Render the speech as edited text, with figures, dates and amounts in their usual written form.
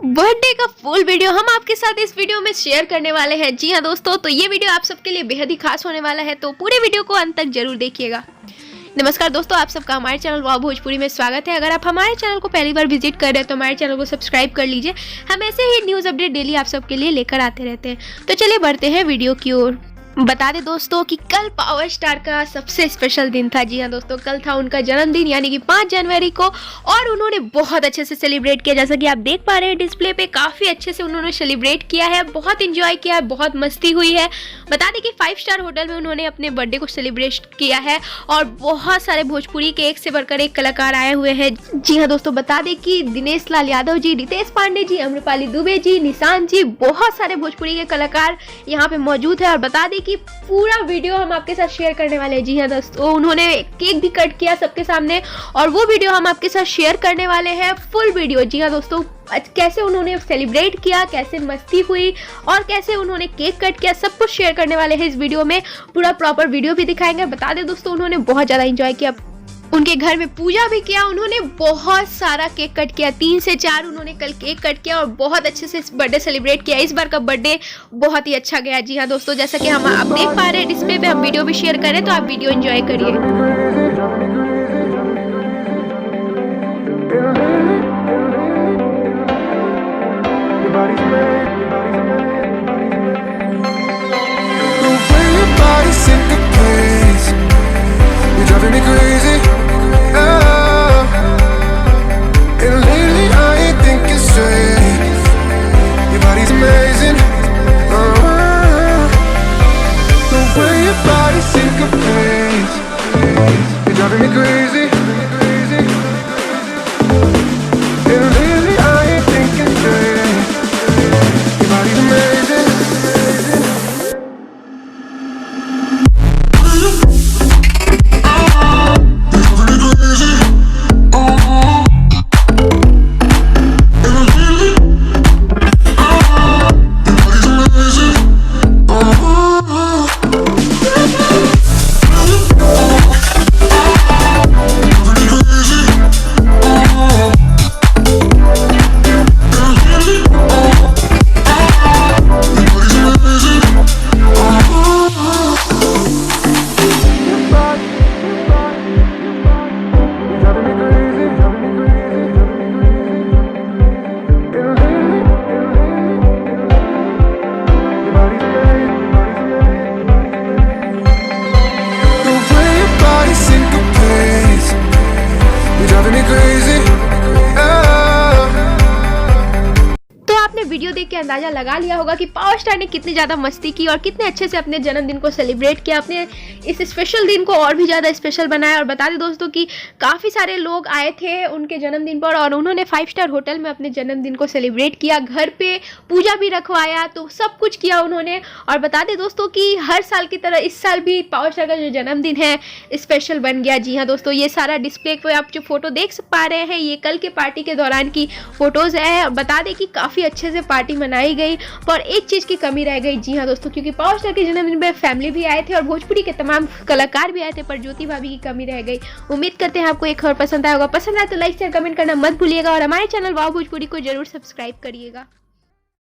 Birthday का full video हम आपके साथ इस वीडियो में शेयर करने वाले हैं। जी हाँ दोस्तों, तो ये वीडियो आप सबके लिए बेहद ही खास होने वाला है, तो पूरे वीडियो को अंत तक जरूर देखिएगा। नमस्कार दोस्तों, आप सबका हमारे चैनल वाव भोजपुरी में स्वागत है। अगर आप हमारे चैनल को पहली बार विजिट कर रहे हैं तो हमारे चैनल को सब्सक्राइब कर लीजिए। हम ऐसे ही न्यूज़ अपडेट डेली आप सबके लिए लेकर आते रहते हैं। तो चलिए बढ़ते हैं वीडियो की ओर। बता दें दोस्तों कि कल पावर स्टार का सबसे स्पेशल दिन था। जी हाँ दोस्तों, कल था उनका जन्मदिन यानी कि 5 जनवरी को, और उन्होंने बहुत अच्छे से सेलिब्रेट किया। जैसा कि आप देख पा रहे हैं डिस्प्ले पे, काफ़ी अच्छे से उन्होंने सेलिब्रेट किया है, बहुत इंजॉय किया है, बहुत मस्ती हुई है। बता दें कि 5 स्टार होटल में उन्होंने अपने बर्थडे को सेलिब्रेट किया है, और बहुत सारे भोजपुरी के एक से बढ़कर एक कलाकार आए हुए हैं। जी हाँ दोस्तों, बता दें कि दिनेश लाल यादव जी, रितेश पांडे जी, अम्रपाली दुबे जी, निशांत जी, बहुत सारे भोजपुरी के कलाकार यहाँ पे मौजूद है। और बता दें कि पूरा वीडियो हम आपके साथ शेयर करने वाले हैं। जी हाँ दोस्तों, उन्होंने केक भी कट किया सबके सामने, और वो वीडियो हम आपके साथ शेयर करने वाले हैं, फुल वीडियो। जी हाँ दोस्तों, कैसे उन्होंने सेलिब्रेट किया, कैसे मस्ती हुई और कैसे उन्होंने केक कट किया, सब कुछ शेयर करने वाले हैं इस वीडियो में। पूरा प्रॉपर वीडियो भी दिखाएंगे। बता दें दोस्तों, उन्होंने बहुत ज़्यादा इंजॉय किया, उनके घर में पूजा भी किया, उन्होंने बहुत सारा केक कट किया, 3 से 4 उन्होंने कल केक कट किया और बहुत अच्छे से बर्थडे सेलिब्रेट किया। इस बार का बर्थडे बहुत ही अच्छा गया। जी हाँ दोस्तों, जैसा कि हम आप देख पा रहे हैं डिस्प्ले पे, हम वीडियो भी शेयर करें, तो आप वीडियो एंजॉय करिए। वीडियो देख के अंदाजा लगा लिया होगा कि पावर स्टार ने कितनी ज़्यादा मस्ती की और कितने अच्छे से अपने जन्मदिन को सेलिब्रेट किया, अपने इस स्पेशल दिन को और भी ज़्यादा स्पेशल बनाया। और बता दें दोस्तों कि काफ़ी सारे लोग आए थे उनके जन्मदिन पर, और उन्होंने 5 स्टार होटल में अपने जन्मदिन को सेलिब्रेट किया, घर पे पूजा भी रखवाया, तो सब कुछ किया उन्होंने। और बता दें दोस्तों कि हर साल की तरह इस साल भी पावर स्टार का जो जन्मदिन है स्पेशल बन गया। जी हाँ दोस्तों, ये सारा डिस्प्ले पे आप जो फोटो देख पा रहे हैं, ये कल के पार्टी के दौरान की फोटोज़ है। और बता दें कि काफ़ी अच्छे से पार्टी मनाई गई, पर एक चीज़ की कमी रह गई। जी हाँ दोस्तों, क्योंकि पावर स्टार के जन्मदिन पे फैमिली भी आए थे और भोजपुरी के तमाम कलाकार भी आए थे, पर ज्योति भाभी की कमी रह गई। उम्मीद करते हैं आपको एक खबर पसंद आया होगा। पसंद आए तो लाइक शेयर कमेंट करना मत भूलिएगा, और हमारे चैनल वाव भोजपुरी को जरूर सब्सक्राइब करिएगा।